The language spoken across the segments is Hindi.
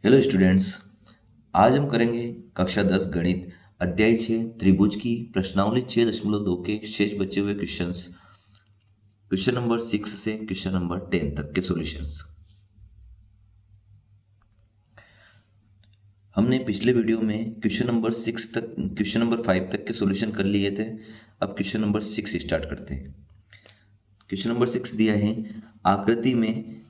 Hello students. आज हम करेंगे कक्षा 10 गणित अध्याय 6 त्रिभुज की प्रश्नावली 6.2 के शेष बचे हुए क्वेश्चंस, क्वेश्चन नंबर 6 से क्वेश्चन नंबर 10 तक के सॉल्यूशंस। हमने पिछले वीडियो में क्वेश्चन नंबर 5 तक के सॉल्यूशन कर लिए थे। अब क्वेश्चन नंबर 6 स्टार्ट करते हैं। क्वेश्चन नंबर 6 दिया है आकृति में,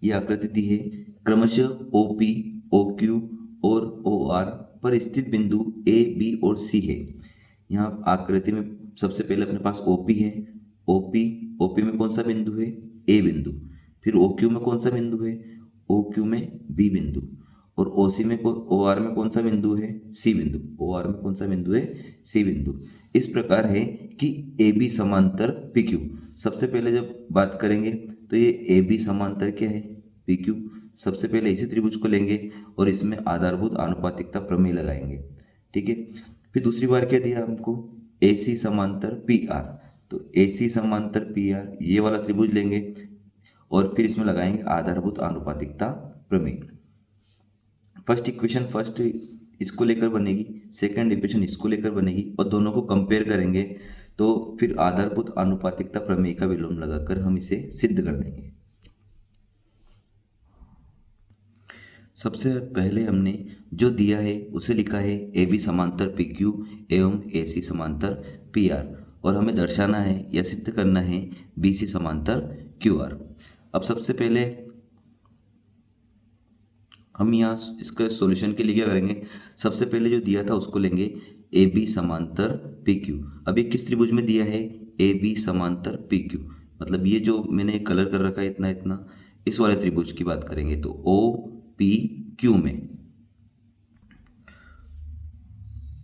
ये आकृति दी है क्रमशः OP, OQ और OR पर स्थित बिंदु A, B और C है। यहाँ आकृति में सबसे पहले अपने पास OP है। OP में कौन सा बिंदु है? A बिंदु। फिर OQ में कौन सा बिंदु है? OQ में B बिंदु। और OR में कौन सा बिंदु है? C बिंदु। OR में कौन सा बिंदु है? C बिंदु। इस प्रकार है कि AB समांतर PQ। सबसे पहले जब बात करेंगे तो ये AB समांतर क्या है? PQ। सबसे पहले इसी त्रिभुज को लेंगे और इसमें आधारभूत आनुपातिकता प्रमेय लगाएंगे। ठीक है। फिर दूसरी बार क्या दिया हमको? AC समांतर PR। तो AC समांतर PR ये वाला त्रिभुज लेंगे और फिर इसमें लगाएंगे आधारभूत आनुपातिकता प्रमेय। फर्स्ट इसको लेकर बनेगी, सेकंड इक्वेशन इसको लेकर बनेगी और दोनों को कंपेयर करेंगे तो फिर आधारभूत आनुपातिकता प्रमेय का विलोम लगाकर हम इसे सिद्ध कर देंगे। सबसे पहले हमने जो दिया है उसे लिखा है AB समांतर PQ एवं AC समांतर PR और हमें दर्शाना है या सिद्ध करना है BC समांतर QR। अब सबसे पहले हम यहाँ इसका सॉल्यूशन के लिए क्या करेंगे? सबसे पहले जो दिया था उसको लेंगे AB समांतर PQ। अब ये किस त्रिभुज में दिया है? AB समांतर PQ। मतलब ये जो मैंने कलर कर रखा है इतना इतना, इस वाले त्रिभुज की बात करेंगे तो OPQ में।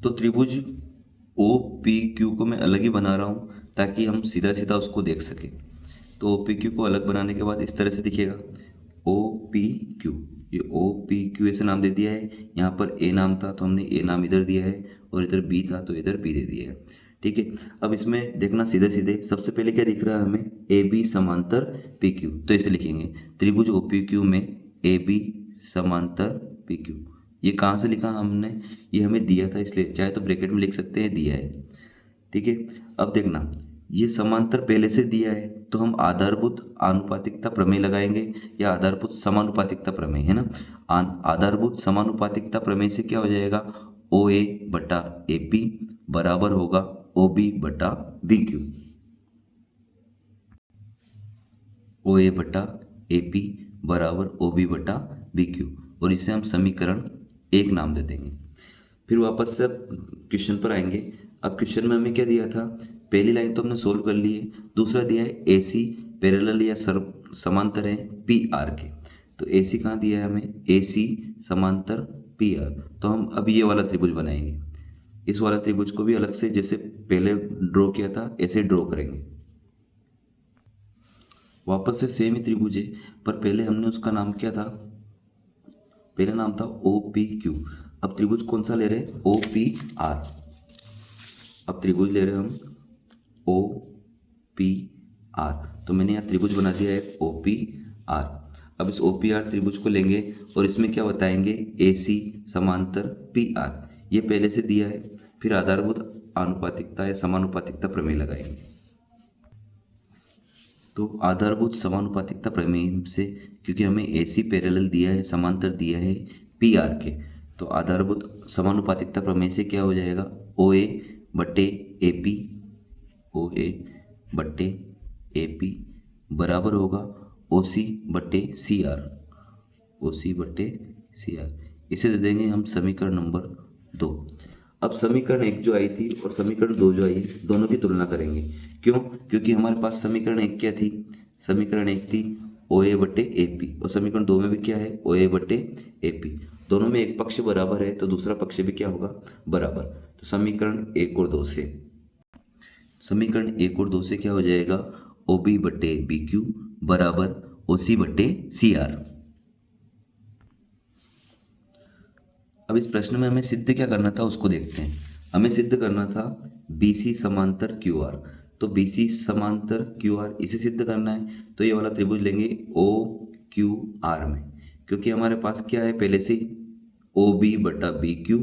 तो त्रिभुज OPQ को मैं अलग ही बना रहा हूँ ताकि हम सीधा सीधा उसको देख सकें। तो OPQ को अलग बनाने के बाद इस तरह से दिखेगा OPQ। ये OPQ ऐसे नाम दे दिया है। यहाँ पर A नाम था तो हमने A नाम इधर दिया है और इधर B था तो इधर B दे दिया है। ठीक है। अब इसमें देखना सीधे सीधे सबसे पहले क्या दिख रहा है हमें? AB समांतर PQ। तो इसे लिखेंगे त्रिभुज OPQ में AB समांतर PQ। ये कहाँ से लिखा हमने? ये हमें दिया था इसलिए, चाहे तो ब्रैकेट में लिख सकते हैं, दिया है। ठीक है। अब देखना ये समांतर पहले से दिया है तो हम आधारभूत आनुपातिकता प्रमेय लगाएंगे या आधारभूत समानुपातिकता प्रमेय, है ना। आधारभूत समानुपातिकता प्रमेय से क्या हो जाएगा? OA बटा AP बराबर होगा OB बटा BQ। OA बटा AP बराबर OB बटा BQ और इसे हम समीकरण 1 नाम दे देंगे। फिर वापस से क्वेश्चन पर आएंगे। अब क्वेश्चन में हमें क्या दिया था? पहली लाइन तो हमने सोल्व कर ली है। दूसरा दिया है AC पैरेलल या समांतर है PR के। तो AC कहाँ दिया है हमें? AC समांतर PR। तो हम अब ये वाला त्रिभुज बनाएंगे। इस वाला त्रिभुज को भी अलग से जैसे पहले ड्रॉ किया था ऐसे ड्रॉ करेंगे। वापस से सेम ही त्रिभुज है पर पहले हमने उसका नाम क्या था? पहले नाम था OPQ। अब त्रिभुज कौन सा ले रहे हैं? OPR। अब त्रिभुज ले रहे हैं हम OPR। तो मैंने यहाँ त्रिभुज बना दिया है OPR। अब इस OPR त्रिभुज को लेंगे और इसमें क्या बताएंगे? AC समांतर PR। ये पहले से दिया है। फिर आधारभूत आनुपातिकता या समानुपातिकता प्रमेय लगाएंगे। तो आधारभूत समानुपातिकता प्रमेय से, क्योंकि हमें AC पैरेलल दिया है, समांतर दिया है PR के, तो आधारभूत समानुपातिकता प्रमेय से क्या हो जाएगा? OA बटे AP, OA बटे AP बराबर होगा OC बटे CR, OC बटे CR। इसे दे देंगे हम समीकरण नंबर 2। अब समीकरण 1 जो आई थी और समीकरण 2 जो आई, दोनों की तुलना करेंगे। क्यों? क्योंकि हमारे पास समीकरण 1 क्या थी? समीकरण 1 थी OA बटे AP और समीकरण 2 में भी क्या है? OA बटे AP। दोनों में एक पक्ष बराबर है तो दूसरा पक्ष भी क्या होगा? बराबर। तो समीकरण 1 और 2 से, समीकरण 1 और 2 से क्या हो जाएगा? OB बटे BQ बराबर OC बटे CR। अब इस प्रश्न में हमें सिद्ध क्या करना था उसको देखते हैं। हमें सिद्ध करना था BC समांतर QR। तो BC समांतर QR इसे सिद्ध करना है तो ये वाला त्रिभुज लेंगे OQR में। क्योंकि हमारे पास क्या है पहले से ओ बी बटा बी क्यू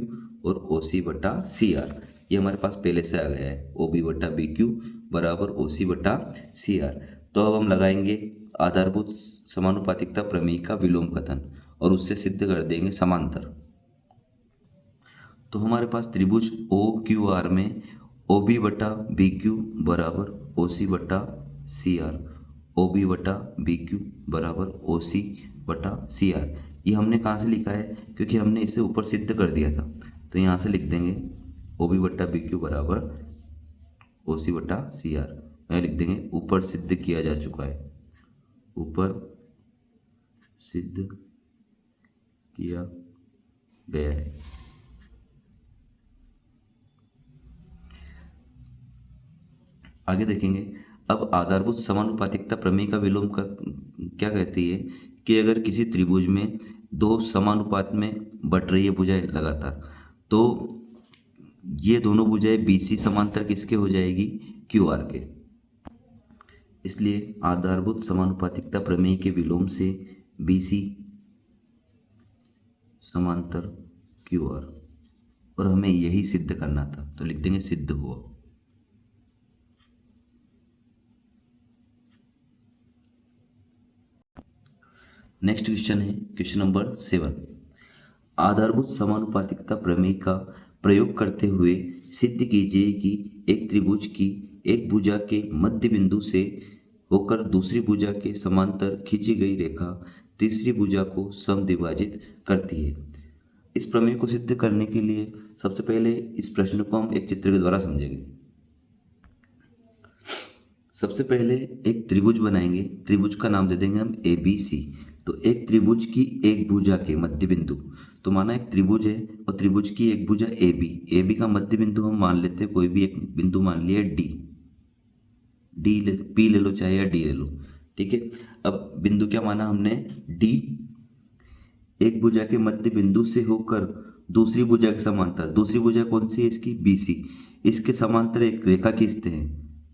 और ओ सी बटा सी आर, ये हमारे पास पहले से आ गया है। ओ बी बटा बी क्यू बराबर ओ सी बटा सी आर। तो अब हम लगाएंगे आधारभूत समानुपातिकता प्रमेय का विलोम कथन और उससे सिद्ध कर देंगे समांतर। तो हमारे पास त्रिभुज ओ क्यू आर में ओ बी बटा बी क्यू बराबर ओ सी बटा सी आर, ओ बी बटा बी क्यू बराबर ओ सी बटा सी आर। ये हमने कहाँ से लिखा है, क्योंकि हमने इसे ऊपर सिद्ध कर दिया था। तो यहाँ से लिख देंगे ओ बी बटा बी क्यू बराबर ओ सी बटा सी आर, यहाँ लिख देंगे ऊपर सिद्ध किया जा चुका है, ऊपर सिद्ध किया गया है। आगे देखेंगे। अब आधारभूत समानुपातिकता प्रमेय का विलोम का क्या कहती है कि अगर किसी त्रिभुज में दो समानुपात में बट रही है भुजाएं लगातार, तो ये दोनों भुजाएं BC समांतर किसके हो जाएगी, QR के। इसलिए आधारभूत समानुपातिकता प्रमेय के विलोम से BC समांतर QR, और हमें यही सिद्ध करना था, तो लिख देंगे सिद्ध हुआ। नेक्स्ट क्वेश्चन है क्वेश्चन नंबर 7। आधारभूत समानुपातिकता प्रमेय का प्रयोग करते हुए सिद्ध कीजिए कि एक त्रिभुज की एक भुजा के मध्य बिंदु से होकर दूसरी भुजा के समांतर खींची गई रेखा तीसरी भुजा को समद्विभाजित करती है। इस प्रमेय को सिद्ध करने के लिए सबसे पहले इस प्रश्न को हम एक चित्र के द्वारा समझेंगे। सबसे पहले एक त्रिभुज बनाएंगे, त्रिभुज का नाम दे देंगे हम ABC। तो एक त्रिभुज की एक भुजा के मध्य बिंदु, तो माना एक त्रिभुज है और त्रिभुज की एक भुजा AB का मध्य बिंदु हम मान लेते हैं कोई भी एक बिंदु मान लिया डी ले, P ले लो चाहे या D ले लो, ठीक है। अब बिंदु क्या माना हमने, D। एक भुजा के मध्य बिंदु से होकर दूसरी भुजा के समांतर, दूसरी भुजा कौन सी है इसकी, BC। इसके समांतर एक रेखा खींचते हैं,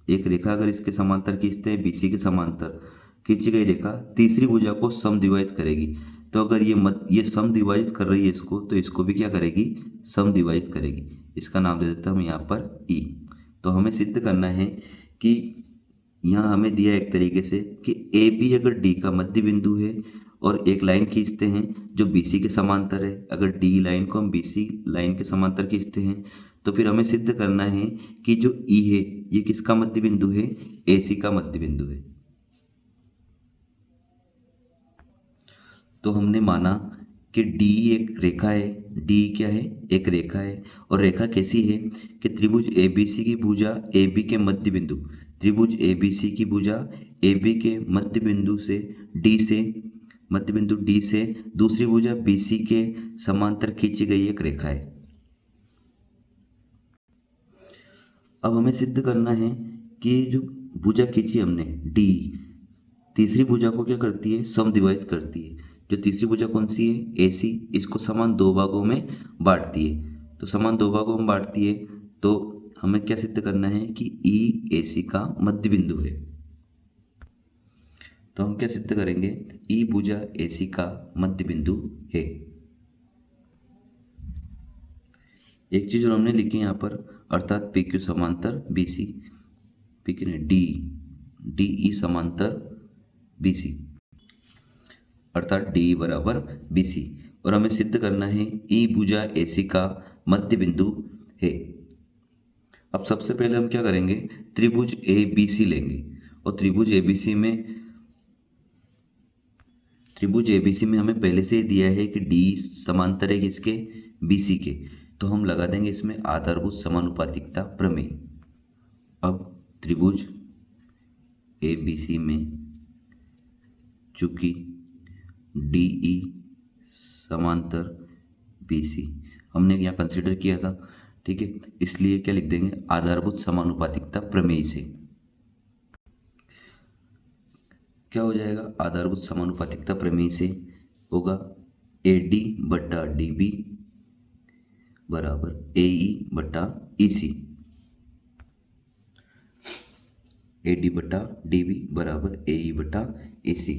एक रेखा अगर इसके समांतर खींचते हैं BC के समांतर खींची गई रेखा तीसरी भुजा को समद्विभाजित करेगी। तो अगर ये समद्विभाजित कर रही है इसको, तो इसको भी क्या करेगी, समद्विभाजित करेगी। इसका नाम दे देता हूँ यहाँ पर E। तो हमें सिद्ध करना है कि यहाँ हमें दिया एक तरीके से कि AB अगर D का मध्य बिंदु है और एक लाइन खींचते हैं जो BC के समांतर है, अगर D लाइन को हम BC लाइन के समांतर खींचते हैं, तो फिर हमें सिद्ध करना है कि जो E है ये किसका मध्य बिंदु है, AC का मध्य बिंदु है। तो हमने माना कि D एक रेखा है, D क्या है, एक रेखा है, और रेखा कैसी है कि त्रिभुज ABC की भुजा AB के मध्य बिंदु, त्रिभुज ABC की भुजा AB के मध्य बिंदु से मध्य बिंदु D से दूसरी भुजा BC के समांतर खींची गई एक रेखा है। अब हमें सिद्ध करना है कि जो भुजा खींची हमने D, तीसरी भुजा को क्या करती है, समद्विभाजित करती है। जो तीसरी भुजा कौन सी है, AC, इसको समान दो भागों में बांटती है। तो समान दो भागों में बांटती है, तो हमें क्या सिद्ध करना है कि E AC का मध्य बिंदु है। तो हम क्या सिद्ध करेंगे, E भुजा AC का मध्य बिंदु है। एक चीज और हमने लिखी है यहाँ पर, अर्थात PQ समांतर BC, PQ नहीं DE समांतर BC, अर्थात D बराबर BC, और हमें सिद्ध करना है E भुजा AC का मध्य बिंदु है। अब सबसे पहले हम क्या करेंगे, त्रिभुज ABC लेंगे, और त्रिभुज ABC में हमें पहले से ही दिया है कि D समांतर है किसके, BC के। तो हम लगा देंगे इसमें आधारभूत समानुपातिकता प्रमेय। अब त्रिभुज ABC में चूंकि DE समांतर BC हमने यहाँ कंसिडर किया था, ठीक है, इसलिए क्या लिख देंगे, आधारभूत समानुपातिकता प्रमेय से क्या हो जाएगा, आधारभूत समानुपातिकता प्रमेय से होगा AD बटा DB बराबर AE बटा EC, AD बटा DB बराबर AE बटा EC।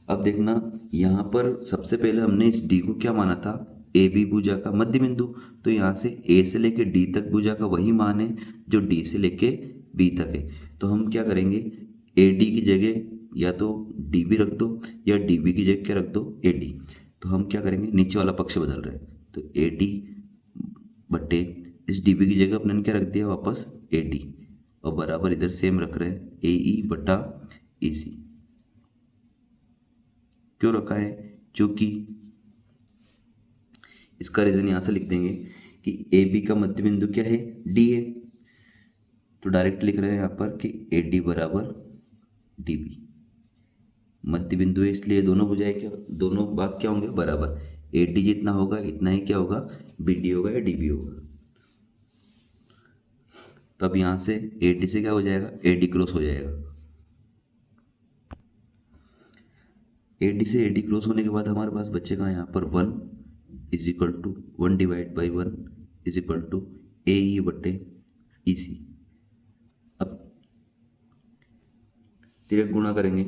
अब देखना यहाँ पर सबसे पहले हमने इस डी को क्या माना था, ए बी भुजा का मध्य बिंदु। तो यहाँ से ए से लेके डी तक भुजा का वही मान है जो डी से लेके बी तक है। तो हम क्या करेंगे, ए डी की जगह या तो डी बी रख दो या डी बी की जगह क्या रख दो, ए डी। तो हम क्या करेंगे, नीचे वाला पक्ष बदल रहे हैं, तो ए डी बटे इस डी बी की जगह अपने क्या रख दिया वापस ए डी, और बराबर इधर सेम रख रहे हैं ए ई बटा ई सी। क्यों रखा है, क्योंकि इसका रीजन यहाँ से लिख देंगे कि ए बी का मध्य बिंदु क्या है, डी है। तो डायरेक्ट लिख रहे हैं यहाँ पर कि ए डी बराबर डी बी, मध्य बिंदु है इसलिए दोनों भुजाएं क्या, दोनों भाग क्या होंगे बराबर। ए डी जितना होगा इतना ही क्या होगा, बी डी होगा या डी बी होगा। तो अब यहाँ से ए डी से क्या हो जाएगा, ए डी क्रॉस हो जाएगा। ए डी से ए डी क्रॉस होने के बाद हमारे पास बचेगा यहाँ पर 1 is equal to 1 divide by 1 is equal to A E बटे ई सी। अब तिरक गुणा करेंगे,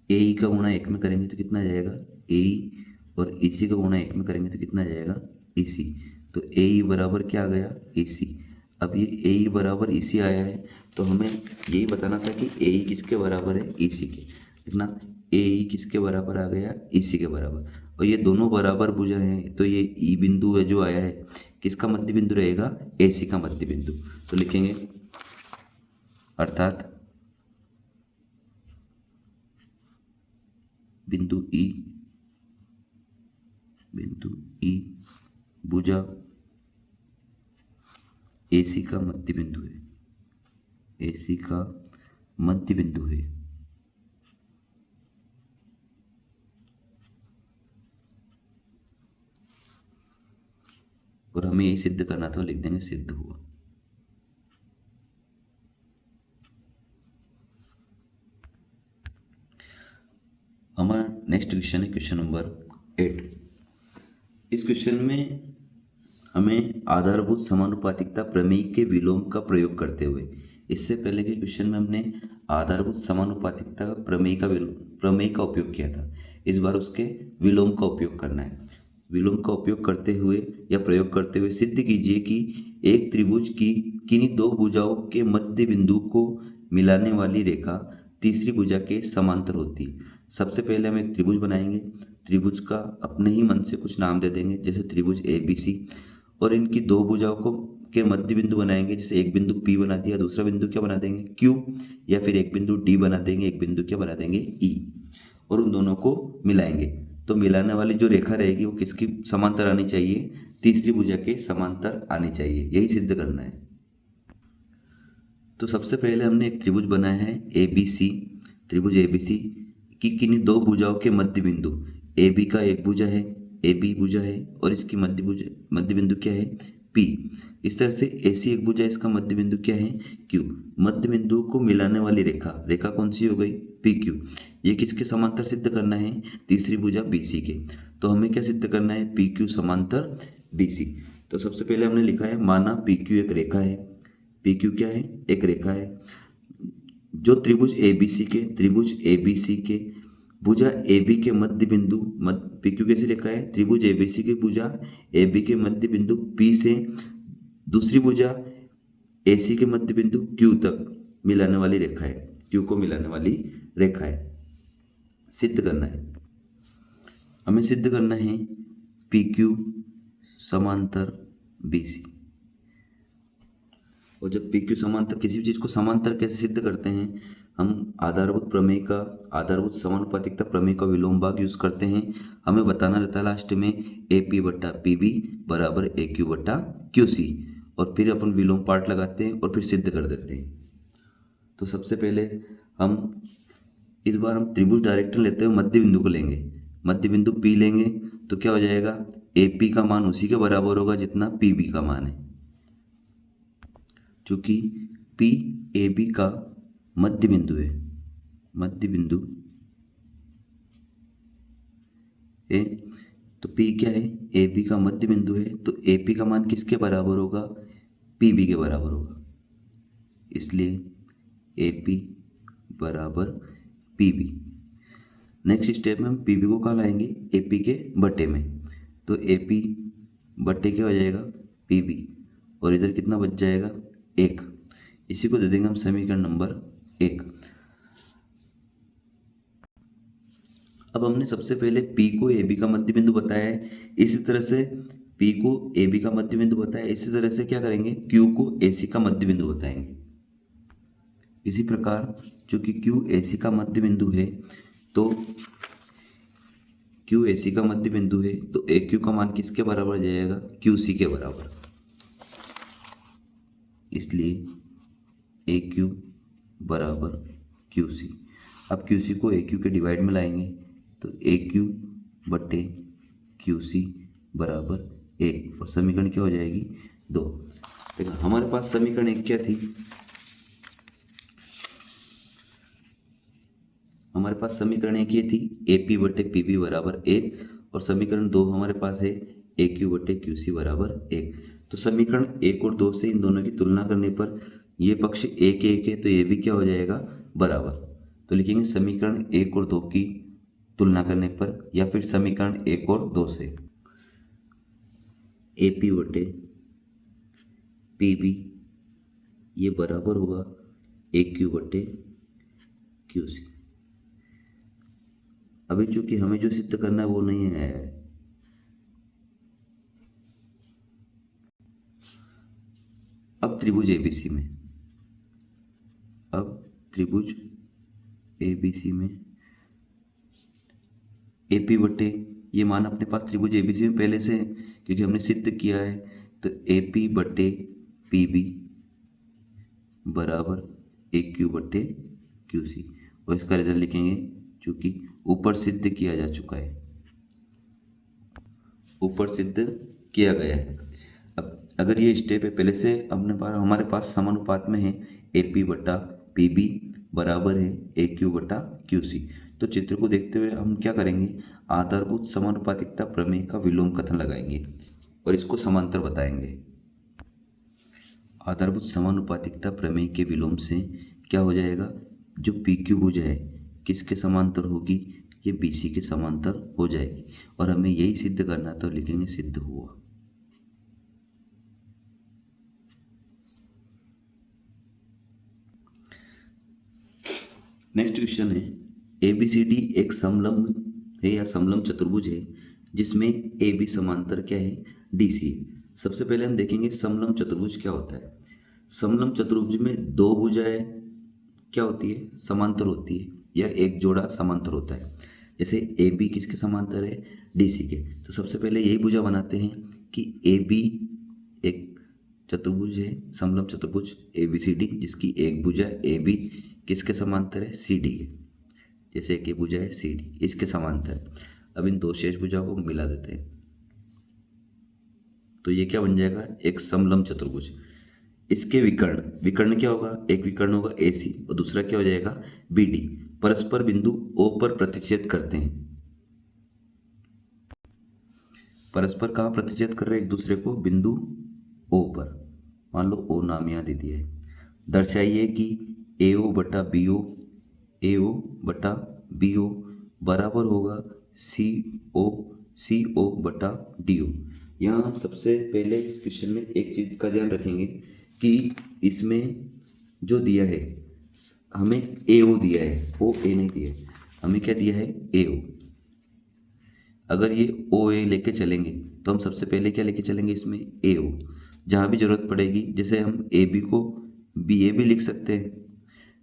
ए ई का गुणा 1 में करेंगे तो कितना आ जाएगा ए ई, और ई सी का गुणा 1 में करेंगे तो कितना आ जाएगा ई सी। तो ए ई बराबर क्या आ गया, ई सी। अब ये ए ई बराबर ई सी आया है, तो हमें यही बताना था कि ए ई किसके बराबर है, ई सी के। देखना ए ई किसके बराबर आ गया, ई सी के बराबर, और ये दोनों बराबर भुजा हैं। तो ये ई बिंदु है जो आया है किसका मध्य बिंदु रहेगा, ए सी का मध्य बिंदु। तो लिखेंगे अर्थात बिंदु ई भुजा एसी का मध्य बिंदु है, एसी का मध्य बिंदु है। और हमें यही सिद्ध करना था, लिख देंगे सिद्ध हुआ। हमारा नेक्स्ट क्वेश्चन है क्वेश्चन नंबर 8। इस क्वेश्चन में हमें आधारभूत समानुपातिकता प्रमेय के विलोम का प्रयोग करते हुए, इससे पहले के क्वेश्चन में हमने आधारभूत समानुपातिकता प्रमेय का उपयोग किया था। इस बार उसके विलोम का उपयोग करना है। विलोम का उपयोग करते हुए या प्रयोग करते हुए सिद्ध कीजिए कि एक त्रिभुज की किन्हीं दो भुजाओं के मध्य बिंदु को मिलाने वाली रेखा तीसरी भुजा के समांतर होती है। सबसे पहले हम एक त्रिभुज बनाएंगे, त्रिभुज का अपने ही मन से कुछ नाम दे देंगे, जैसे त्रिभुज ए बी सी, और इनकी दो भुजाओं को के मध्य बिंदु बनाएंगे। जैसे एक बिंदु P बना दिया, दूसरा बिंदु क्या बना देंगे Q, या फिर एक बिंदु D बना देंगे, एक बिंदु क्या बना देंगे E, और उन दोनों को मिलाएंगे। तो मिलाने वाली जो रेखा रहेगी वो किसकी समांतर आनी चाहिए, तीसरी भुजा के समांतर आनी चाहिए। यही सिद्ध करना है। तो सबसे पहले हमने एक त्रिभुज बनाया है ए बी सी, त्रिभुज ए बी सी की किन्हीं दो भुजाओं के मध्य बिंदु, ए बी का एक भुजा है, ए बी भुजा है, और इसकी मध्य बिंदु क्या है P। इस तरह से ऐसी एक भुजा, इसका मध्य बिंदु क्या है Q। मध्य बिंदु को मिलाने वाली रेखा कौन सी हो गई, PQ। ये किसके समांतर सिद्ध करना है, तीसरी भुजा BC के। तो हमें क्या सिद्ध करना है, PQ समांतर BC। तो सबसे पहले हमने लिखा है, माना PQ एक रेखा है, PQ क्या है, एक रेखा है जो त्रिभुज ABC के भुजा AB के मध्य बिंदु PQ कैसे लिखा है, त्रिभुज ABC के भुजा AB के मध्य बिंदु P से दूसरी भुजा AC के मध्य बिंदु Q तक मिलाने वाली रेखा है, Q को मिलाने वाली रेखा है। सिद्ध करना है, हमें सिद्ध करना है PQ समांतर BC। और जब PQ समांतर, किसी भी चीज़ को समांतर कैसे सिद्ध करते हैं, हम आधारभूत समानुपातिकता प्रमेय का विलोम भाग यूज करते हैं। हमें बताना रहता है लास्ट में AP बटा PB बराबर AQ बटा QC, और फिर अपन विलोम पार्ट लगाते हैं और फिर सिद्ध कर देते हैं। तो सबसे पहले इस बार हम त्रिभुज डायरेक्टर लेते हुए मध्य बिंदु को लेंगे, मध्य बिंदु P लेंगे तो क्या हो जाएगा, AP का मान उसी के बराबर होगा जितना PB का मान है, क्योंकि P AB का मध्य बिंदु है, मध्य बिंदु है। तो P क्या है, AB का मध्य बिंदु है, तो AP का मान किसके बराबर होगा, PB के बराबर होगा। इसलिए AP बराबर पी बी। नेक्स्ट स्टेप में हम पी बी को कहाँ लाएंगे, ए पी के बटे में, तो ए पी बटे क्या हो जाएगा, पी बी, और इधर कितना बच जाएगा, 1। इसी को दे देंगे हम समीकरण नंबर 1। अब हमने सबसे पहले P को AB का मध्य बिंदु बताया है, इसी तरह से P को AB का मध्य बिंदु बताया है, इसी तरह से क्या करेंगे, Q को AC का मध्य बिंदु बताएंगे। इसी प्रकार चूंकि Q AC का मध्य बिंदु है, तो Q AC का मध्य बिंदु है, तो AQ का मान किसके बराबर आ जाएगा, QC के बराबर। इसलिए AQ बराबर QC। अब QC को AQ के डिवाइड में लाएंगे, तो AQ बटे QC बराबर 1, और समीकरण क्या हो जाएगी, 2। देखो हमारे पास समीकरण 1 क्या थी, हमारे पास समीकरण 1 ये थी AP बटे PB बराबर 1, और समीकरण 2 हमारे पास है AQ बटे QC बराबर 1। तो समीकरण 1 और 2 से इन दोनों की तुलना करने पर ये पक्ष 1 1 है, तो ये भी क्या हो जाएगा, बराबर। तो लिखेंगे समीकरण 1 और 2 की तुलना करने पर, या फिर समीकरण 1 और 2 से AP बटे PB ये बराबर होगा AQ बटे QC। अभी चूंकि हमें जो सिद्ध करना है वो नहीं है, अब त्रिभुज ABC में, अब त्रिभुज ABC में AP बटे, ये मान अपने पास त्रिभुज ABC में पहले से है क्योंकि हमने सिद्ध किया है, तो AP बटे PB बराबर AQ बटे QC, और इसका रिजल्ट लिखेंगे क्योंकि ऊपर सिद्ध किया जा चुका है, ऊपर सिद्ध किया गया है। अब अगर ये स्टेप है पहले से हमारे पास समानुपात में है, AP बटा PB बराबर है AQ बटा QC, तो चित्र को देखते हुए हम क्या करेंगे, आधारभूत समानुपातिकता प्रमेय का विलोम कथन लगाएंगे और इसको समांतर बताएंगे। आधारभूत समानुपातिकता प्रमेय के विलोम से क्या हो जाएगा, जो PQ भुजा है किसके समांतर होगी, ये BC के समांतर हो जाएगी, और हमें यही सिद्ध करना, तो लिखेंगे सिद्ध हुआ। नेक्स्ट क्वेश्चन है, ABCD एक समलंब है या समलंब चतुर्भुज है जिसमें AB समांतर क्या है, DC है। सबसे पहले हम देखेंगे समलंब चतुर्भुज क्या होता है। समलंब चतुर्भुज में दो भुजाएं क्या होती है, समांतर होती है, या एक जोड़ा समांतर होता है। जैसे AB किसके समांतर है, DC के। तो सबसे पहले यही भुजा बनाते हैं कि AB एक चतुर्भुज है, समलंब चतुर्भुज ABCD, जिसकी एक भुजा AB किसके समांतर है, CD के। जैसे एक भुजा है CD, इसके समांतर। अब इन दो शेष भुजाओं को मिला देते हैं, तो ये क्या बन जाएगा, एक समलंब चतुर्भुज। इसके विकर्ण क्या होगा, एक विकर्ण होगा AC और दूसरा क्या हो जाएगा BD। परस्पर बिंदु O पर प्रतिच्छेद करते हैं। परस्पर कहाँ प्रतिच्छेद कर रहे हैं, एक दूसरे को, बिंदु O पर। मान लो O नाम यहाँ दे दिया है। दर्शाइए कि AO बटा BO बराबर होगा CO बटा DO। यहाँ हम सबसे पहले इस क्वेश्चन में एक चीज़ का ध्यान रखेंगे कि इसमें जो दिया है, हमें AO दिया है, OA नहीं दिया है, हमें क्या दिया है, AO। अगर ये OA लेके चलेंगे तो हम सबसे पहले क्या लेके चलेंगे, इसमें AO। जहाँ भी जरूरत पड़ेगी, जैसे हम AB को BA भी लिख सकते हैं,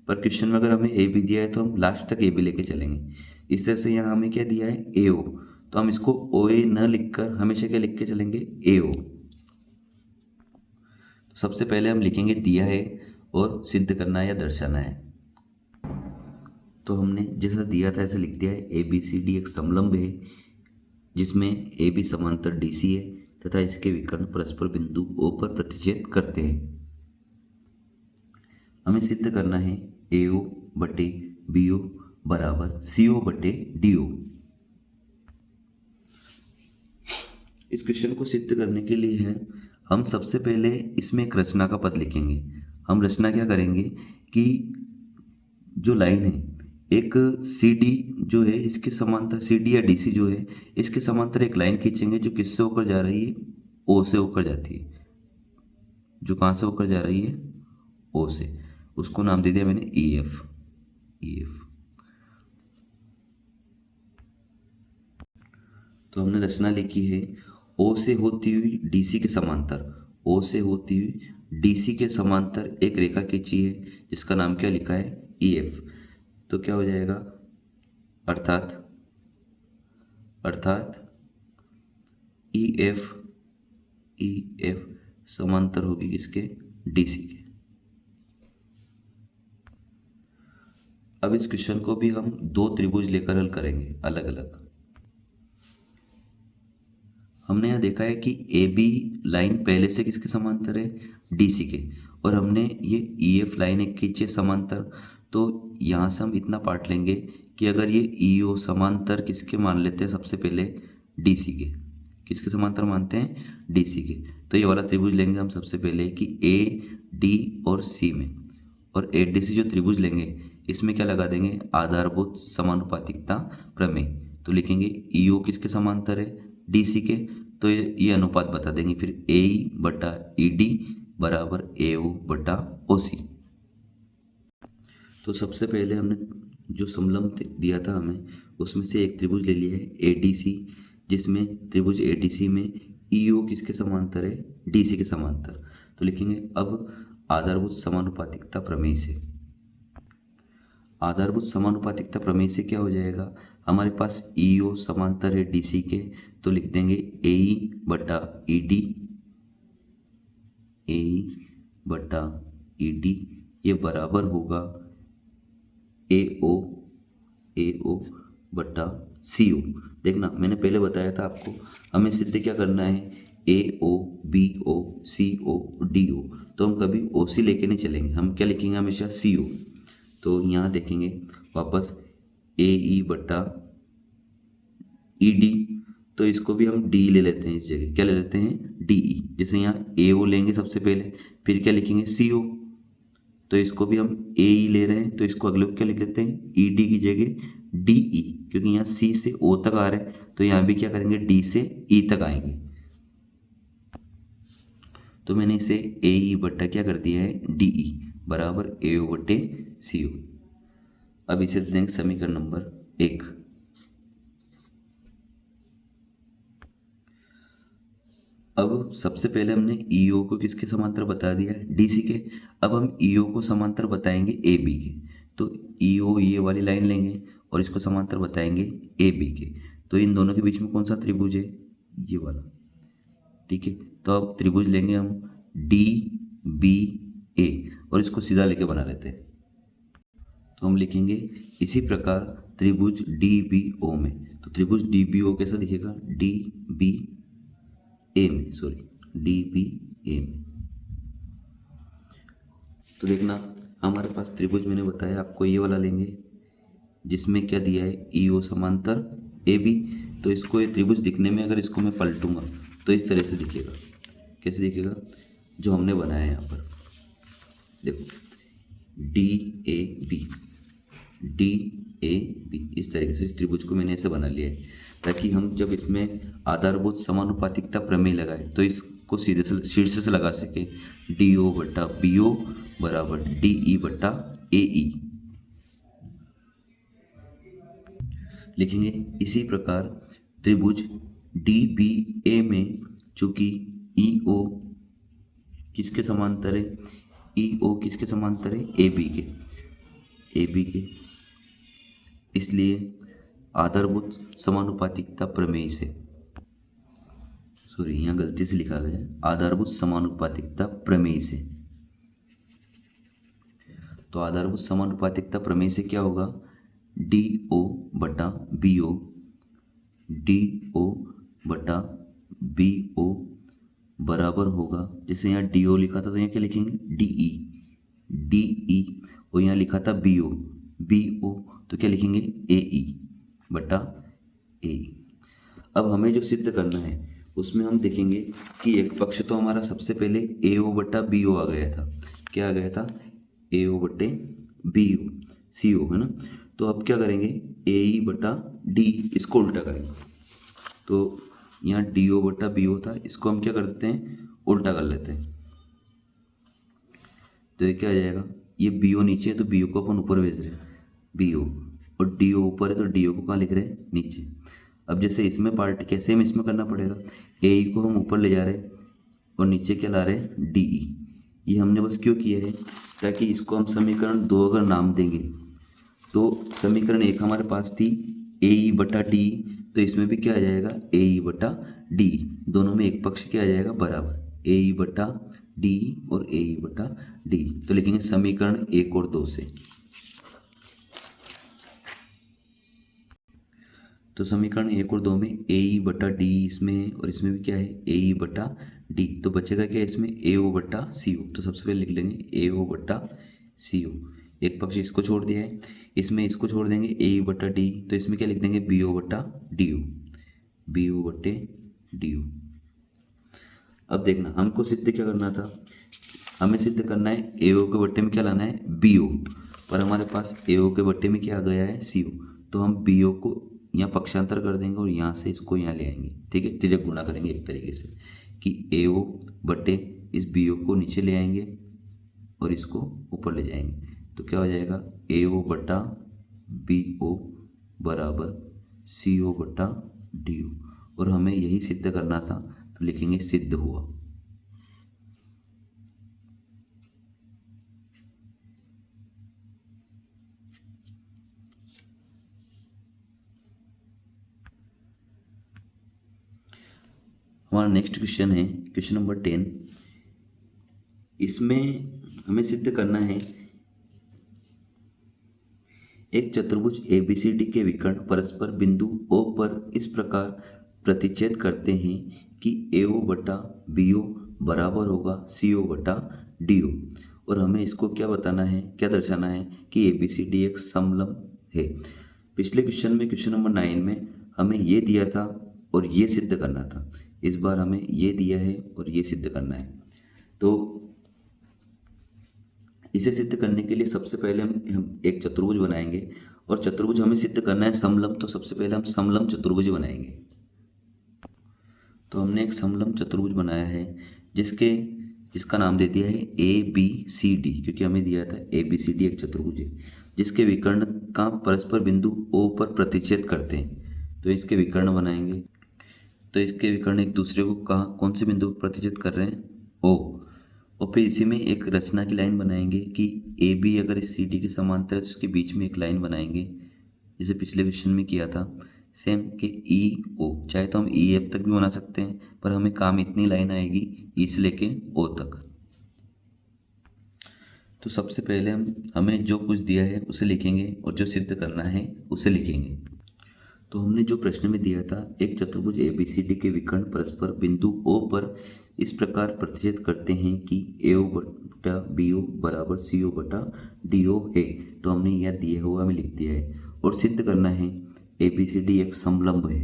पर क्वेश्चन में अगर हमें AB दिया है तो हम लास्ट तक AB लेके चलेंगे। इस तरह से यहाँ हमें क्या दिया है, AO, तो हम इसको OA न लिखकर हमेशा क्या लिख के चलेंगे, AO। तो सबसे पहले हम लिखेंगे दिया है और सिद्ध करना है या दर्शाना है। तो हमने जैसा दिया था ऐसे लिख दिया है, ABCD एक समलंब है जिसमें AB समांतर DC है तथा इसके विकर्ण परस्पर बिंदु O पर प्रतिच्छेद करते हैं। हमें सिद्ध करना है AO बटे BO बराबर CO बटे DO। इस क्वेश्चन को सिद्ध करने के लिए है, हम सबसे पहले इसमें एक रचना का पद लिखेंगे। हम रचना क्या करेंगे कि जो लाइन है एक सी डी जो है इसके समांतर, सी डी या डी सी जो है इसके समांतर एक लाइन खींचेंगे जो किससे होकर जा रही है, ओ से होकर जाती है, जो कहाँ से होकर जा रही है, ओ से। उसको नाम दे दिया मैंने ई एफ, ई एफ। तो हमने रचना लिखी है, ओ से होती हुई डीसी के समांतर, ओ से होती हुई डीसी के समांतर एक रेखा खींची है जिसका नाम क्या लिखा है, ई एफ। तो क्या हो जाएगा, अर्थात ई एफ समांतर होगी किसके, डीसी के। अब इस क्वेश्चन को भी हम दो त्रिभुज लेकर हल करेंगे अलग अलग। हमने यहाँ देखा है कि ए बी लाइन पहले से किसके समांतर है, डीसी के, और हमने ये ई एफ लाइन एक खींची समांतर। तो यहाँ से हम इतना पार्ट लेंगे कि अगर ये ई ओ समांतर किसके मान लेते हैं, सबसे पहले डीसी के, किसके समांतर मानते हैं, डीसी के। तो ये वाला त्रिभुज लेंगे हम सबसे पहले कि ए डी और सी में, और ए डी सी जो त्रिभुज लेंगे इसमें क्या लगा देंगे, आधारभूत समानुपातिकता प्रमेय। तो लिखेंगे ई ओ किसके समांतर है, डीसी के। तो ये अनुपात बता देंगे फिर ए ई बटा ई डी बराबर ए ओ बटा ओ सी। तो सबसे पहले हमने जो समलंब दिया था हमें, उसमें से एक त्रिभुज ले लिया है ए डी सी, जिसमें त्रिभुज ए डी सी में ई ओ किसके समांतर है, डी सी के समांतर। तो लिखेंगे अब आधारभूत समानुपातिकता प्रमेय से, आधारभूत समानुपातिकता प्रमेय से क्या हो जाएगा, हमारे पास ई ओ समांतर है डी सी के, तो लिख देंगे ए ई बटा ई डी, ए ई बटा ई डी, ये बराबर होगा ए ओ बटा सी ओ। देखना मैंने पहले बताया था आपको, हमें सिद्ध क्या करना है, ए ओ बी ओ सी ओ डी ओ। तो हम कभी ओ सी लेके नहीं चलेंगे, हम क्या लिखेंगे हमेशा, सी ओ। तो यहाँ देखेंगे वापस ए ई बटा ई डी, तो इसको भी हम डी ले लेते हैं, इस जगह क्या ले लेते हैं, डी ई। जैसे यहाँ ए ओ लेंगे सबसे पहले, फिर क्या लिखेंगे, सी ओ। तो इसको भी हम ए ई ले रहे हैं, तो इसको अगले को क्या लिख लेते हैं, ई डी की जगह डी ई, क्योंकि यहाँ सी से ओ तक आ रहे हैं, तो यहाँ भी क्या करेंगे, डी से ई तक आएंगे। तो मैंने इसे ए ई बट्टा क्या कर दिया है, डी ई बराबर ए ओ बटे सी ओ। अब इसे देंगे समीकरण नंबर 1। अब सबसे पहले हमने ई ओ को किसके समांतर बता दिया है, डी सी के। अब हम ई ओ को समांतर बताएंगे ए बी के। तो ई ओ ये वाली लाइन लेंगे और इसको समांतर बताएंगे ए बी के। तो इन दोनों के बीच में कौन सा त्रिभुज है, ये वाला, ठीक है। तो अब त्रिभुज लेंगे हम डी बी ए, और इसको सीधा लेके बना लेते हैं। तो हम लिखेंगे इसी प्रकार त्रिभुज डी बी ओ में, तो त्रिभुज डी बी ओ कैसा दिखेगा, डी बी ए में, सॉरी डी बी ए में। तो देखना हमारे पास त्रिभुज मैंने बताया आपको ये वाला लेंगे, जिसमें क्या दिया है, ई ओ समांतर ए बी। तो इसको ये त्रिभुज दिखने में, अगर इसको मैं पलटूंगा तो इस तरह से दिखेगा। कैसे दिखेगा, जो हमने बनाया है यहाँ पर देखो, D A B, D A B, इस तरीके से इस त्रिभुज को मैंने ऐसे बना लिया है, ताकि हम जब इसमें आधारभूत समानुपातिकता प्रमेय लगाए तो इसको सीधे से शीर्ष से लगा सके, डी ओ बट्टा बी ओ बराबर डी ई बट्टा ए ई लिखेंगे। इसी प्रकार त्रिभुज डी बी ए में चूंकि ई ओ किसके समांतर है, ई ओ किसके समांतर है, ए बी के, ए बी के, इसलिए आधारभूत समानुपातिकता प्रमेय से, सॉरी यहाँ गलती से लिखा गया है, आधारभूत समानुपातिकता प्रमेय से। तो आधारभूत समानुपातिकता प्रमेय से क्या होगा, डी ओ बटा बी ओ, डी ओ बटा बी ओ बराबर होगा, जैसे यहाँ डी ओ लिखा था तो यहाँ क्या लिखेंगे, डी ई, डी ई, और यहाँ लिखा था बी ओ, बी ओ, तो क्या लिखेंगे, ए ई बटा ए। अब हमें जो सिद्ध करना है उसमें हम देखेंगे कि एक पक्ष तो हमारा सबसे पहले ए ओ बटा बी ओ आ गया था, क्या आ गया था, ए ओ बटे बी ओ सी ओ, है ना। तो अब क्या करेंगे, ए ई बटा डी इसको उल्टा करेंगे। तो यहाँ डी ओ बटा बी ओ था, इसको हम क्या कर देते हैं, उल्टा कर लेते हैं। तो ये क्या आ जाएगा, ये बी ओ नीचे है तो बी ओ को अपन ऊपर भेज रहे हैं, बी ओ, और डी ओ ऊपर है तो डी ओ को कहाँ लिख रहे हैं, नीचे। अब जैसे इसमें पार्ट कैसे हम इसमें करना पड़ेगा, ए ई को हम ऊपर ले जा रहे हैं और नीचे क्या ला रहे हैं, डी ई। ये हमने बस क्यों किया है, ताकि इसको हम समीकरण 2 अगर नाम देंगे तो समीकरण 1 हमारे पास थी ए ई बटा डी, तो इसमें भी क्या आ जाएगा, ए ई बटा डी, दोनों में एक पक्ष क्या आ जाएगा, बराबर, ए ई बटा डी और ए ई बटा डी। तो लिखेंगे समीकरण 1 और 2 से। तो समीकरण 1 और 2 में ए ई बटा डी इसमें है और इसमें भी क्या है, ए ई बटा डी। तो बचेगा क्या इसमें, ए ओ बटा सी ओ। तो सबसे पहले लिख लेंगे ए ओ बटा सी ओ, एक पक्ष इसको छोड़ दिया है, इसमें इसको छोड़ देंगे ए ई बटा डी, तो इसमें क्या लिख देंगे, बी ओ बटा डी ओ, बी ओ बटे डी ओ। अब देखना हमको सिद्ध क्या करना था, हमें सिद्ध करना है ए ओ के बट्टे में क्या लाना है, बी ओ, पर हमारे पास ए ओ के बट्टे में क्या आ गया है, सी ओ। तो हम बी ओ को यहाँ पक्षांतर कर देंगे और यहाँ से इसको यहाँ ले आएंगे, ठीक है, तिर्यक गुणा करेंगे एक तरीके से कि ए ओ बट्टे इस बी ओ को नीचे ले आएंगे और इसको ऊपर ले जाएंगे। तो क्या हो जाएगा, ए ओ बटा बी ओ बराबर सी ओ बटा डी ओ, और हमें यही सिद्ध करना था, तो लिखेंगे सिद्ध हुआ। हमारा नेक्स्ट क्वेश्चन है क्वेश्चन नंबर 10। इसमें हमें सिद्ध करना है एक चतुर्भुज ABCD के विकर्ण परस्पर बिंदु O पर इस प्रकार प्रतिच्छेद करते हैं कि AO बटा BO बराबर होगा CO बटा DO, और हमें इसको क्या बताना है, क्या दर्शाना है कि ABCD एक समलंब है। पिछले क्वेश्चन में क्वेश्चन नंबर 9 में हमें ये दिया था और ये सिद्ध करना था, इस बार हमें ये दिया है और ये सिद्ध करना है। तो इसे सिद्ध करने के लिए सबसे पहले हम एक चतुर्भुज बनाएंगे, और चतुर्भुज हमें सिद्ध करना है समलंब, तो सबसे पहले हम समलंब चतुर्भुज बनाएंगे। तो हमने एक समलंब चतुर्भुज बनाया है जिसका नाम दे दिया है ABCD, क्योंकि हमें दिया था ABCD एक चतुर्भुज है जिसके विकर्ण का परस्पर बिंदु O पर प्रतिच्छेद करते हैं। तो इसके विकर्ण बनाएंगे, तो इसके विकर्ण एक दूसरे को कहाँ, कौन से बिंदु पर प्रतिच्छेद कर रहे हैं, O, और फिर इसी में एक रचना की लाइन बनाएंगे कि ए बी अगर इस सी डी के समांतर है तो इसके बीच में एक लाइन बनाएंगे, जैसे पिछले क्वेश्चन में किया था सेम, कि ई ओ, चाहे तो हम ई एफ तक भी बना सकते हैं, पर हमें काम इतनी लाइन आएगी ई से लेके ओ तक। तो सबसे पहले हमें जो कुछ दिया है उसे लिखेंगे और जो सिद्ध करना है उसे लिखेंगे। तो हमने जो प्रश्न में दिया था, एक चतुर्भुज ABCD के विकर्ण परस्पर बिंदु O पर इस प्रकार प्रतिच्छेद करते हैं कि AO बटा BO बराबर CO बटा DO है, तो हमने यह दिया हुआ हमें लिख दिया है, और सिद्ध करना है ABCD एक समलंब है।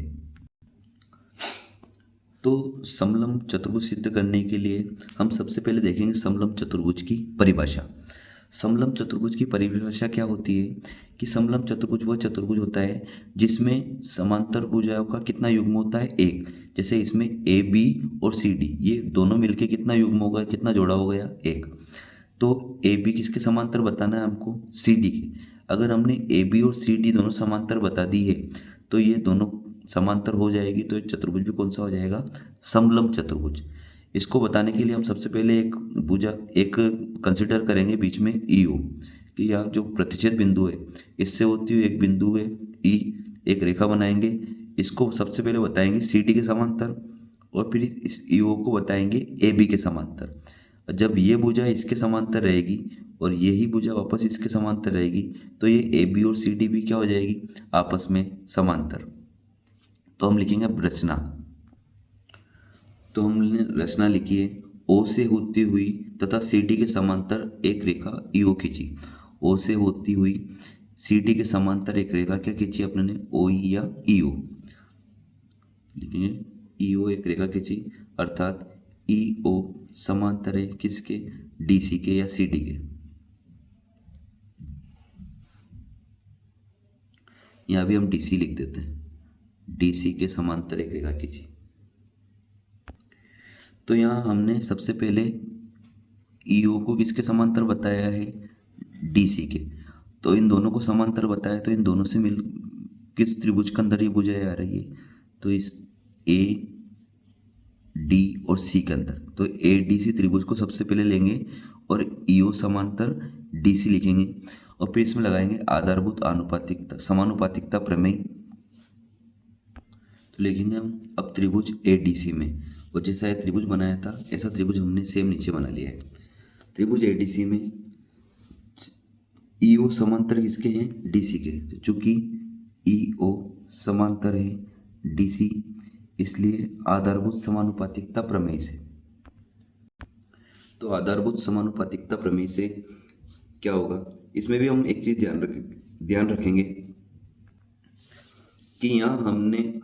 तो समलंब चतुर्भुज सिद्ध करने के लिए हम सबसे पहले देखेंगे समलंब चतुर्भुज की परिभाषा। समलंब चतुर्भुज की परिभाषा क्या होती है कि समलंब चतुर्भुज वह चतुर्भुज होता है जिसमें समांतर भुजाओं का कितना युग्म होता है, एक। जैसे इसमें ए बी और सी डी ये दोनों मिलके कितना युग्म हो गया, कितना जोड़ा हो गया, एक। तो ए बी किसके समांतर बताना है हमको, सी डी के। अगर हमने ए बी और सी डी दोनों समांतर बता दी है तो ये दोनों समांतर हो जाएगी, तो एक चतुर्भुज भी कौन सा हो जाएगा, समलंब चतुर्भुज। इसको बताने के लिए हम सबसे पहले एक भुजा एक कंसिडर करेंगे बीच में ई ओ, कि यहाँ जो प्रतिच्छेद बिंदु है इससे होती हुई एक बिंदु है ई, एक रेखा बनाएंगे, इसको सबसे पहले बताएंगे सी डी के समांतर, और फिर इस ई ओ को बताएंगे ए बी के समांतर। जब ये भुजा इसके समांतर रहेगी और यही भुजा वापस इसके समांतर रहेगी तो ये ए बी और सी डी भी क्या हो जाएगी, आपस में समांतर। तो हम लिखेंगे अब रचना। तो हमने रचना लिखी है, ओ से होती हुई तथा सी डी के समांतर एक रेखा ई ओ खींची। ओ से होती हुई सी डी के समांतर एक रेखा क्या खींची अपने ने, ओ ई या ई ओ, लिखेंगे ई ओ एक रेखा खींची, अर्थात ई ओ समांतर है किसके, डी सी के या सी डी के। यहाँ भी हम डी सी लिख देते हैं, डी सी के समांतर एक रेखा खींची। तो यहाँ हमने सबसे पहले ई ओ को किसके समांतर बताया है, डी सी के। तो इन दोनों को समांतर बताया, तो इन दोनों से मिल किस त्रिभुज के अंदर ये भुजाएं आ रही है, तो इस ए डी और सी के अंदर। तो ए डी सी त्रिभुज को सबसे पहले लेंगे और ई ओ समांतर डी सी लिखेंगे, और फिर इसमें लगाएंगे आधारभूत आनुपातिकता समानुपातिकता प्रमेय। तो लिखेंगे हम अब त्रिभुज ए डी सी में, और जैसा ये त्रिभुज बनाया था ऐसा त्रिभुज हमने सेम नीचे बना लिया है। त्रिभुज ए डी सी में ई ओ समांतर किसके हैं, डी सी के। तो चूंकि ई ओ समांतर है डी सी, इसलिए आधारभूत समानुपातिकता प्रमेय से, तो आधारभूत समानुपातिकता प्रमेय से क्या होगा, इसमें भी हम एक चीज ध्यान रखेंगे कि यहाँ हमने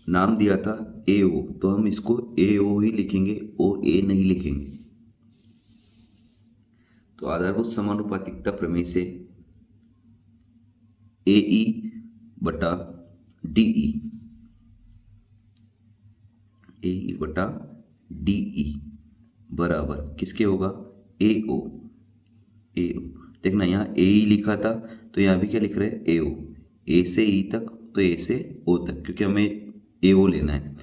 नाम दिया था ए ओ, तो हम इसको ए ओ ही लिखेंगे, ओ ए नहीं लिखेंगे। तो आधारभूत समानुपातिकता प्रमेय से ए ई बटा डी ई, ए ई बटा डी ई बराबर किसके होगा, ए ओ। ए ओ देखना, यहाँ ए ई लिखा था तो यहाँ भी क्या लिख रहे हैं, ए ओ। ए से ई तक, तो ए से ओ तक, क्योंकि हमें ए ओ लेना है।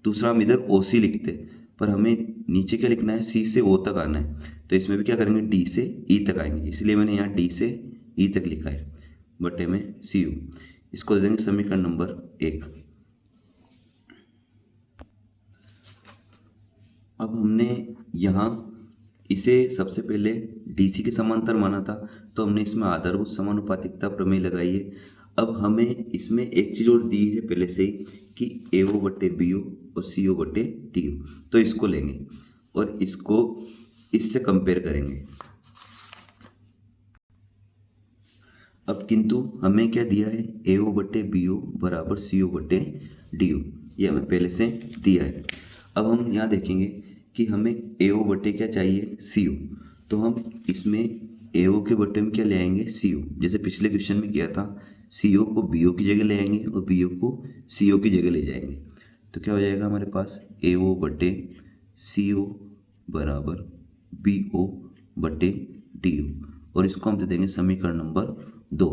दूसरा हम इधर ओ सी लिखते, पर हमें नीचे क्या लिखना है, सी से ओ तक आना है। तो इसमें भी क्या करेंगे, डी से ई तक आएंगे, इसलिए मैंने यहाँ डी से ई तक लिखा है बटे में सी यू। इसको दे देंगे समीकरण नंबर 1। अब हमने यहाँ इसे सबसे पहले डीसी के समांतर माना था, तो हमने इसमें आधारभूत समानुपातिकता प्रमेय लगाई है। अब हमें इसमें एक चीज़ और दी है पहले से ही कि ए ओ बटे बी ओ और सी ओ बटे डी ओ, तो इसको लेंगे और इसको इससे कंपेयर करेंगे। अब किंतु हमें क्या दिया है, ए ओ बटे बी ओ बराबर सी ओ बटे डी ओ, ये हमें पहले से दिया है। अब हम यहाँ देखेंगे कि हमें ए ओ बटे क्या चाहिए, सी ओ, तो हम इसमें ए ओ के बटे में क्या ले आएंगे, सी ओ। जैसे पिछले क्वेश्चन में किया था, सी ओ को बी ओ की जगह ले आएंगे और बी ओ को सी ओ की जगह ले जाएंगे। तो क्या हो जाएगा हमारे पास, ए ओ बटे सी ओ बराबर बी ओ बटे डी ओ, और इसको हम दे देंगे समीकरण नंबर 2।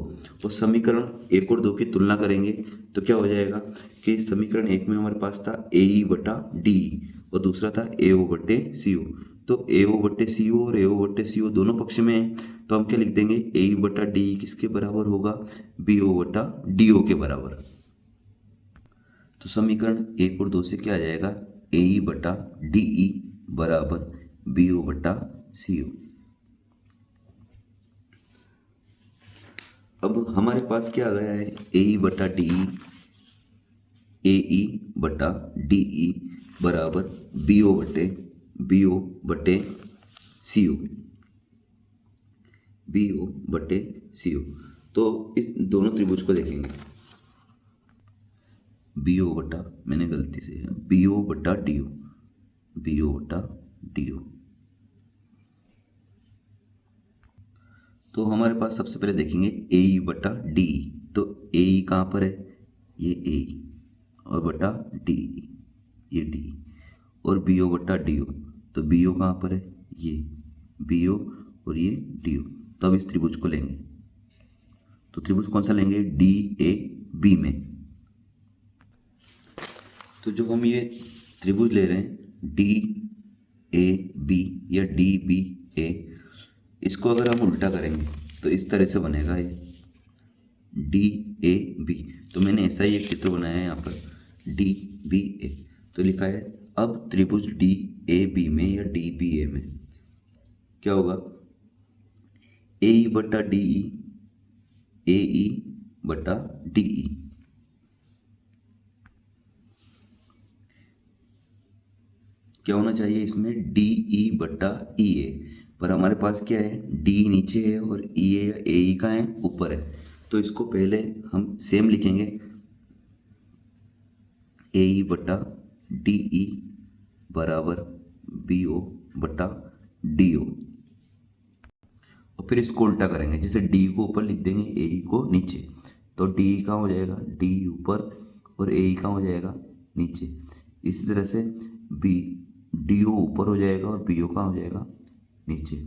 और समीकरण 1 और 2 की तुलना करेंगे तो क्या हो जाएगा कि समीकरण 1 में हमारे पास था ए ई बटा डी ई और दूसरा था ए ओ बटे सी ओ। तो ए ओ बटे सी ओ और ए ओ बटे सी ओ दोनों पक्ष में है, तो हम क्या लिख देंगे, ए ई बटा डी ई किसके बराबर होगा, बी ओ बटा डी ओ के बराबर। तो समीकरण 1 और 2 से क्या आ जाएगा, ए ई बटा डी ई बराबर बी ओ बटा सी ओ। अब हमारे पास क्या आ गया है, ए ई बटा डी ई, ए ई बटा डी ई बराबर बी ओ बटे सी ओ, बी ओ बटे सी ओ। तो इस दोनों त्रिभुज को देखेंगे, बी ओ बटा, मैंने गलती से बी ओ बटा डी ओ, बी ओ बटा डी ओ। तो हमारे पास सबसे पहले देखेंगे ए ई बटा डी ई, तो ए ई कहाँ पर है, ये ए ई, और बटा डी ई, ये डी, और बी ओ बटा डी ओ, तो बी ओ कहाँ पर है, ये बी ओ और ये डी ओ। तो अब इस त्रिभुज को लेंगे, तो त्रिभुज कौन सा लेंगे, डी ए बी में। तो जो हम ये त्रिभुज ले रहे हैं डी ए बी या डी बी ए, इसको अगर हम उल्टा करेंगे तो इस तरह से बनेगा ये डी ए बी। तो मैंने ऐसा ही एक चित्र बनाया है यहाँ पर, डी बी ए, तो लिखा है अब त्रिभुज डी ए बी में या डी बी ए में क्या होगा, ए ई बटा डी ई, ए ई बटा डी ई, क्या होना चाहिए इसमें, डी ई बटा ई ए, पर हमारे पास क्या है, डी नीचे है और ई ए या ए ई का है ऊपर है। तो इसको पहले हम सेम लिखेंगे, ए ई बटा डी ई बराबर बी ओ बटा डी ओ, और फिर इसको उल्टा करेंगे, जैसे डी को ऊपर लिख देंगे ए ई को नीचे, तो डी कहाँ हो जाएगा, डी ऊपर और ए कहाँ हो जाएगा, नीचे। इसी तरह से बी डी ओ ऊपर हो जाएगा और बी ओ कहाँ हो जाएगा, नीचे।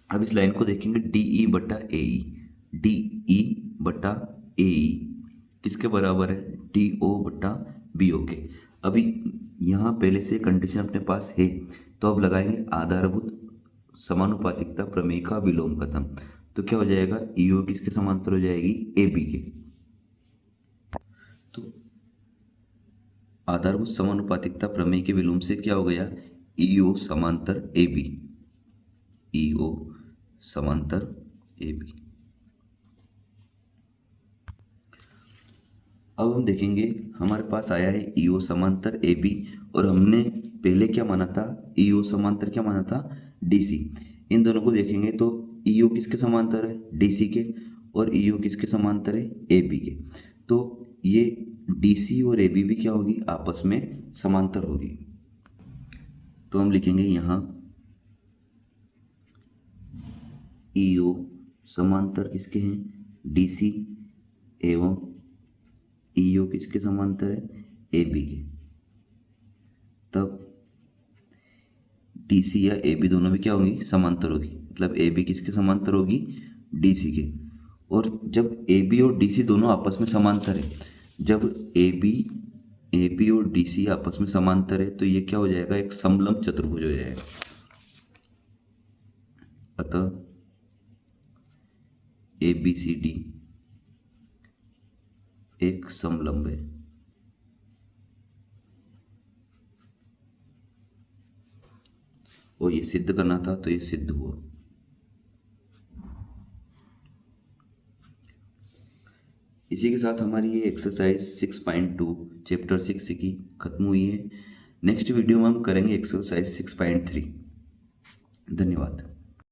अब इस लाइन को देखेंगे, डी ई बटा ए ई, डी ई बटा ए ई किसके बराबर है, डी ओ बटा बी ओ के। अभी यहाँ पहले से कंडीशन अपने पास है, तो अब लगाएंगे आधारभूत समानुपातिकता प्रमेय का विलोम कथन। तो क्या हो जाएगा, ई ओ किसके समांतर हो जाएगी, ए बी के। तो आधारभूत समानुपातिकता प्रमेय के विलोम से क्या हो गया, ई ओ समांतर ए बी, ई ओ समांतर ए बी। अब हम देखेंगे हमारे पास आया है ई ओ समांतर ए बी, और हमने पहले क्या माना था, ई ओ समांतर क्या माना था, डी सी। इन दोनों को देखेंगे तो ई ओ किसके समांतर है, डी सी के, और ई ओ किसके समांतर है, ए बी के। तो ये डी सी और ए बी भी क्या होगी, आपस में समांतर होगी। तो हम लिखेंगे यहाँ ई ओ समांतर किसके हैं, डी सी, एवं ई ओ किसके समांतर है, ए बी के। तब डी सी या ए बी दोनों भी क्या होंगी, समांतर होगी। मतलब ए बी किसके समांतर होगी, डी सी के। और जब ए बी और डी सी दोनों आपस में समांतर है, जब ए बी और डी सी आपस में समांतर है, तो ये क्या हो जाएगा, एक समलंब चतुर्भुज हो जाएगा। अतः ए बी सी डी एक समलंब है। और ये सिद्ध करना था, तो ये सिद्ध हुआ। इसी के साथ हमारी ये एक्सरसाइज 6.2 चैप्टर 6 की खत्म हुई है। नेक्स्ट वीडियो में हम करेंगे एक्सरसाइज 6.3। धन्यवाद।